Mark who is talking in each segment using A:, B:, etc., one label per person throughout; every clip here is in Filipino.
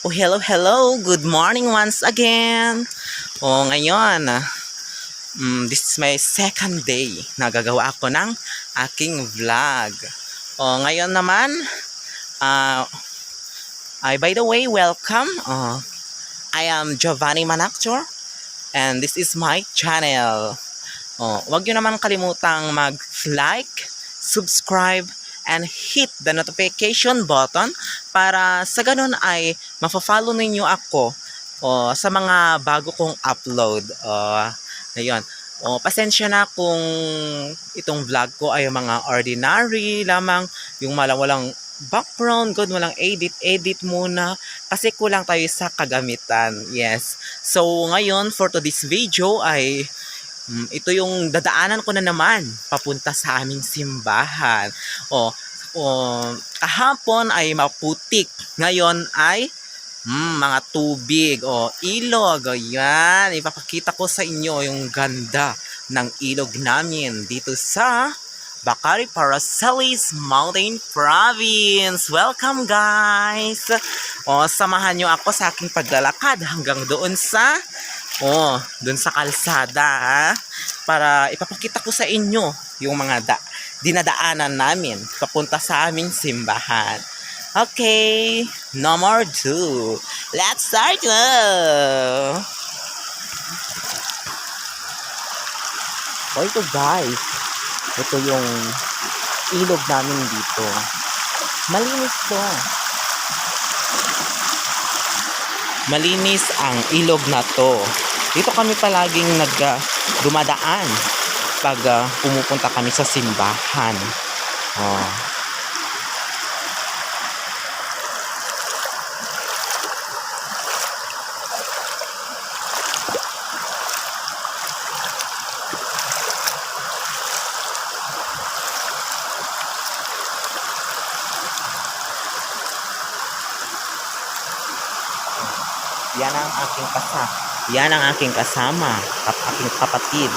A: Oh, hello, hello. Good morning once again. Oh, ngayon, this is my second day na gagawa ako ng aking vlog. Oh, ngayon naman, by the way, welcome. I am Giovanni Manactor and this is my channel. Wag nyo naman kalimutang mag-like, subscribe, and hit the notification button para sa ganun ay mafa-follow ninyo ako sa mga bago kong upload. Ayun. Pasensya na kung itong vlog ko ay mga ordinary lamang, yung walang background, good, walang edit muna kasi kulang tayo sa kagamitan. Yes. So ngayon for today's video ay ito yung dadaanan ko na naman papunta sa aming simbahan. Kahapon ay maputik. Ngayon ay mga tubig. Ilog. Yan. Ipapakita ko sa inyo yung ganda ng ilog namin dito sa Bacari Paracelis Mountain Province. Welcome guys! Samahan nyo ako sa aking paglalakad hanggang doon sa kalsada, para ipapakita ko sa inyo yung mga dinadaanan namin papunta sa aming simbahan. Okay, number 2. Let's start now! Ito guys, ito yung ilog namin dito. Malinis to. Malinis ang ilog na to. Dito kami palaging dumadaan pag pumupunta kami sa simbahan. Yan ang aking kasama, aking kapatid.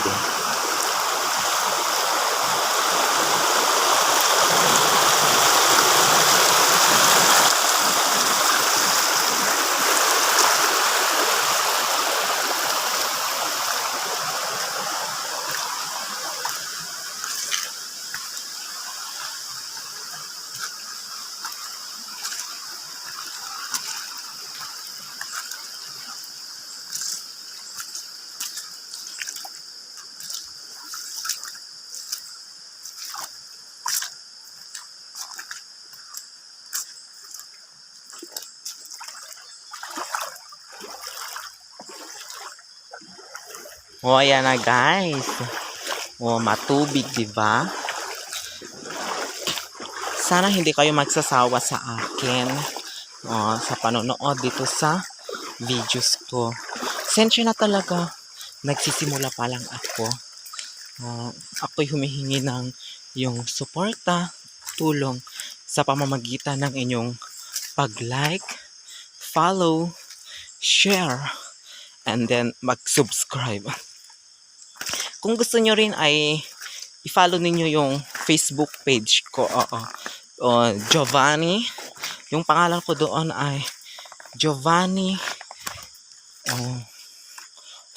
A: Ayan na guys. Matubig, diba? Sana hindi kayo magsasawa sa akin sa panonood dito sa videos ko. Sensya na talaga. Nagsisimula pa lang ako. Ako'y humihingi ng yung suporta, tulong sa pamamagitan ng inyong pag-like, follow, share, and then mag-subscribe. Kung gusto nyo rin ay i-follow ninyo yung Facebook page ko. Giovanni. Yung pangalan ko doon ay Giovanni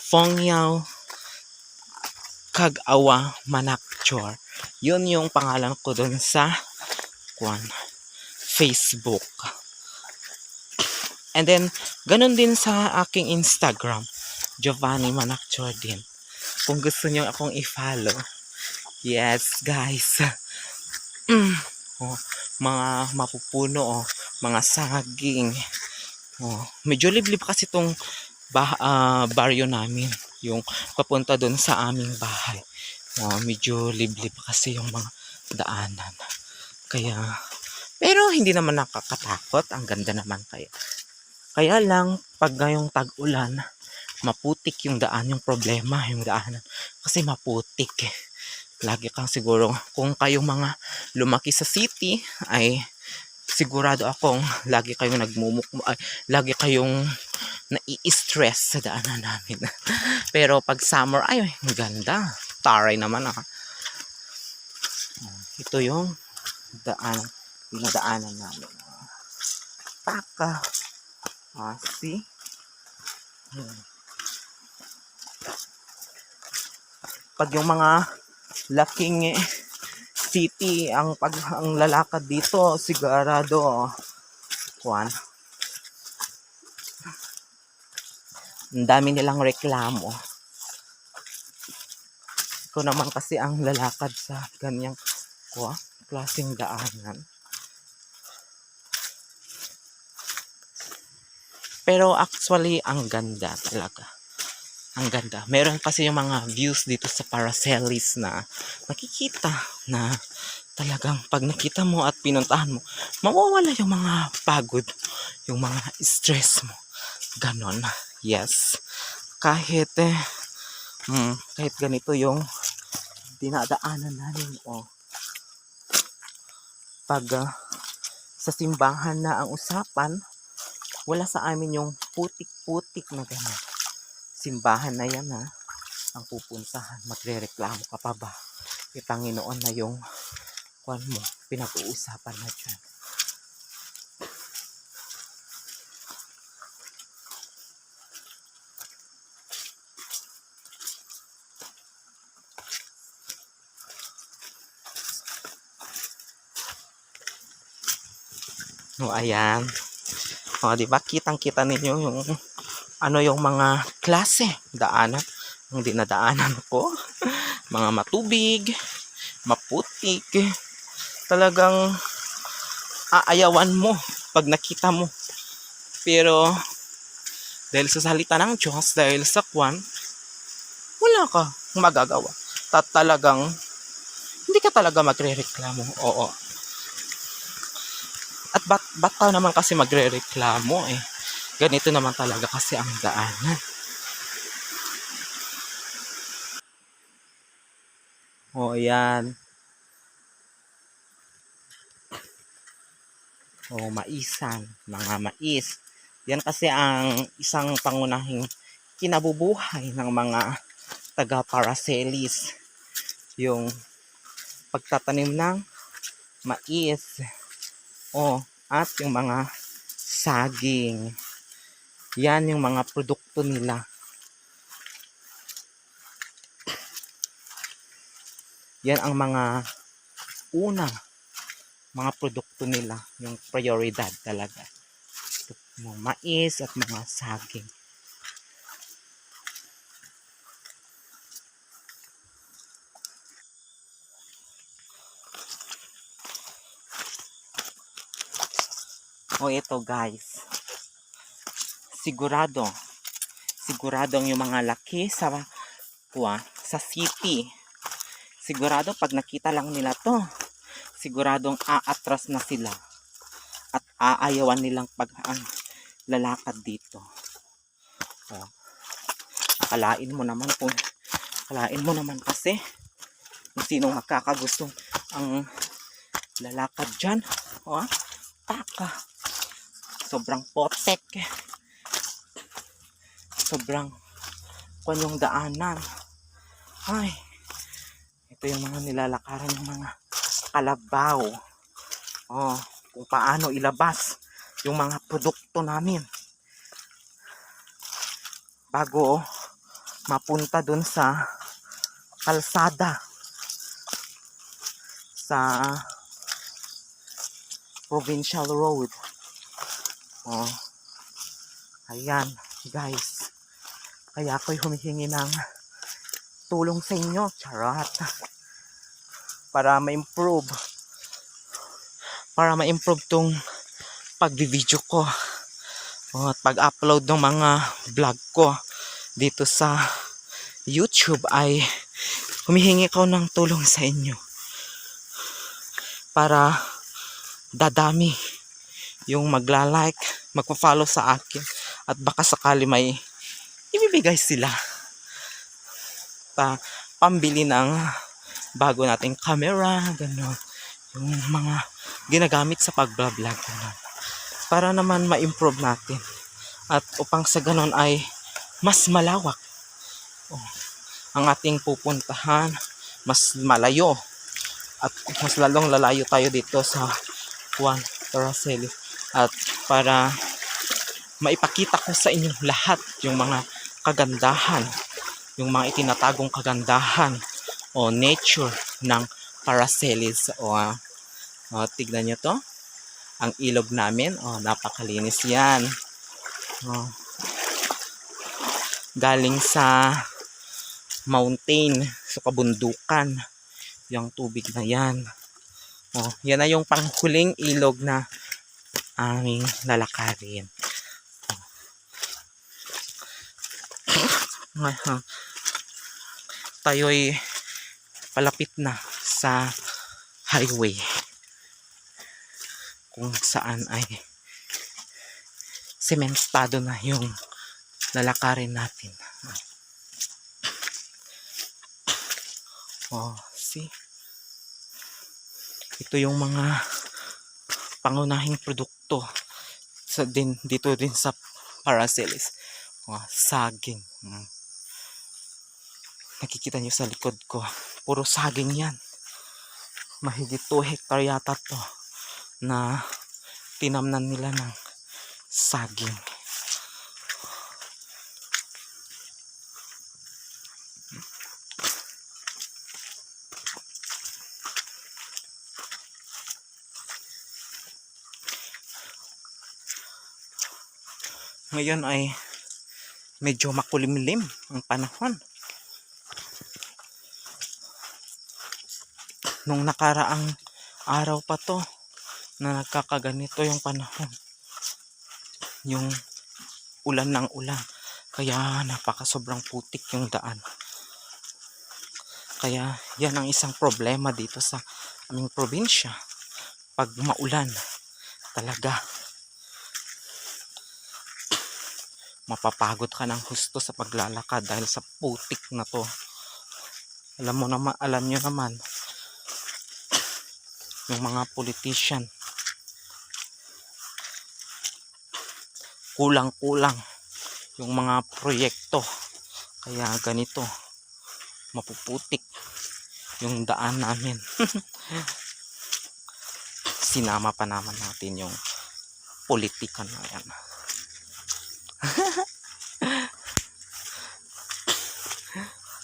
A: Fongyaw Kagawa Manactor. Yun yung pangalan ko doon sa Facebook. And then, ganun din sa aking Instagram. Giovanni Manactor din. Kung gusto nyo akong i-follow. Yes, guys. Mga mapupuno, mga saging. Medyo liblib kasi itong baryo namin. Yung papunta doon sa aming bahay. Medyo liblib kasi yung mga daanan. Pero hindi naman nakakatakot. Ang ganda naman kaya. Kaya lang, pag ngayong tag-ulan, maputik yung daan, yung problema, yung daanan. Kasi maputik Lagi kang siguro, kung kayong mga lumaki sa city, ay sigurado akong lagi kayong lagi kayong nai-stress sa daanan namin. Pero pag summer, ay, ganda. Taray naman Ito yung dinadaanan namin. See? Pag yung mga laking city ang lalakad dito, sigurado kuan. Ang dami nilang reklamo. Ito naman kasi ang lalakad sa ganyang klaseng daanan. Pero actually, ang ganda talaga. Ang ganda. Meron kasi yung mga views dito sa Paracelis na makikita na talagang pag nakita mo at pinuntahan mo, mawawala yung mga pagod, yung mga stress mo. Ganon. Yes. Kahit ganito yung dinadaanan namin. Pag sa simbahan na ang usapan, wala sa amin yung putik-putik na gano'n. Simbahan na yan ang pupuntahan. Magre-reklamo ka pa ba? Yung Panginoon na yung mo, pinag-uusapan na dyan. Ayan. Di ba? Kitang-kita ninyo yung yung mga klase daanan. Yung dinadaanan ko. Mga matubig, maputik. Talagang aayawan mo pag nakita mo. Pero dahil sa salita ng Diyos, dahil sa wala ka magagawa. Talagang hindi ka talaga magrereklamo. Oo. At ba't ka naman kasi magrereklamo Ganito naman talaga kasi ang daanan. Yan. Maisan. Mga mais. Yan kasi ang isang pangunahing kinabubuhay ng mga taga Paracelis. Yung pagtatanim ng mais. At yung mga saging. Yan yung mga produkto nila. Yan ang mga unang mga produkto nila. Yung prioridad talaga. Mais at mga saging. Ito guys. Siguradong yung mga laki sa city. Sigurado pag nakita lang nila to, siguradong aatras na sila. At aayawan nilang lalakad dito. Akalain mo naman kasi kung sinong makakagustong ang lalakad dyan. Taka. Sobrang potek. Sobrang yung daanan. Ito yung mga nilalakaran ng mga kalabaw. Kung paano ilabas yung mga produkto namin bago mapunta dun sa kalsada sa provincial road. Ayan guys, kaya ako'y humihingi ng tulong sa inyo, charot, para ma-improve tong pag-video ko at pag-upload ng mga vlog ko dito sa YouTube. Ay humihingi ko ng tulong sa inyo para dadami yung magla-like, magpa-follow sa akin, at baka sakali may ibibigay sila pambili ng bago nating camera, gano'n, yung mga ginagamit sa pag-vlog, gano'n, para naman ma-improve natin, at upang sa gano'n ay mas malawak ang ating pupuntahan, mas malayo, at mas lalong lalayo tayo dito sa Paracelis. At para maipakita ko sa inyo lahat yung mga kagandahan, yung mga itinatagong kagandahan o nature ng Paracelis. Tignan nyo to, ang ilog namin, napakalinis yan. Galing sa mountain, sa kabundukan, yung tubig na yan. Yan na yung panghuling ilog na aming lalakarin. Tayo'y palapit na sa highway kung saan ay sementado na yung lalakarin natin. See? Ito yung mga pangunahing produkto dito din sa Paracelis. Saging. Nakikita nyo sa likod ko, puro saging yan. Mahigit 2 hectare yata to na tinamnan nila ng saging. Ngayon ay medyo makulimlim ang panahon. Nung nakaraang araw pa to na nagkakaganito yung panahon, yung ulan ng ulan, kaya sobrang putik yung daan. Kaya yan ang isang problema dito sa aming probinsya. Pag maulan talaga, mapapagod ka ng husto sa paglalakad dahil sa putik na to. Alam nyo naman yung mga politician, kulang-kulang yung mga proyekto, kaya ganito mapuputik yung daan namin. Sinama pa naman natin yung politika na yan.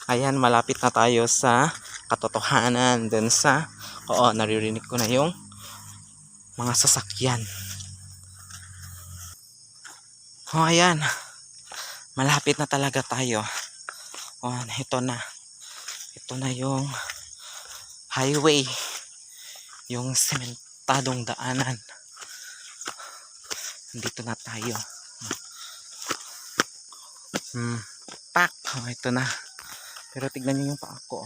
A: Ayan, malapit na tayo sa katotohanan dun sa naririnig ko na yung mga sasakyan. Ayan, malapit na talaga tayo. Ito na yung highway, yung sementadong daanan. Dito na tayo. Ito na. Pero tignan nyo yung paa ko.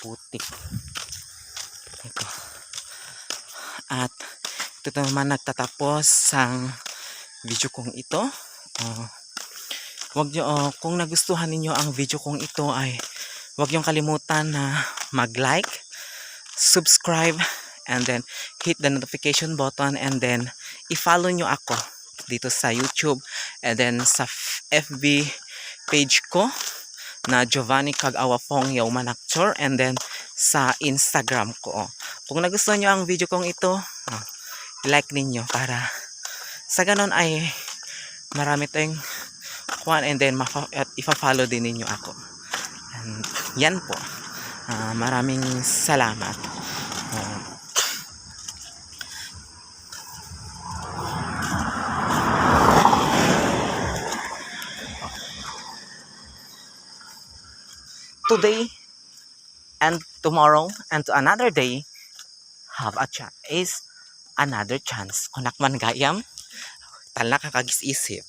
A: Putik. Ito. At ito naman nagtatapos ang video kong ito. Kung nagustuhan ninyo ang video kong ito ay huwag niyong kalimutan na mag-like, subscribe, and then hit the notification button, and then i-follow nyo ako dito sa YouTube, and then sa FB page ko na Giovanni Cag-Awapong Manakchor, and then sa Instagram ko. Kung nagustuhan nyo ang video kong ito, like ninyo para sa ganon ay marami tayong and then ipa-follow din ninyo ako. And yan po. Maraming salamat. Today and tomorrow and to another day have a chance is another chance. Kunak man gayam, talak kakagis-isip.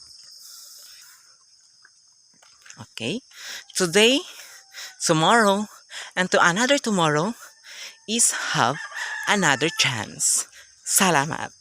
A: Okay? Today, tomorrow, and to another tomorrow is have another chance. Salamat.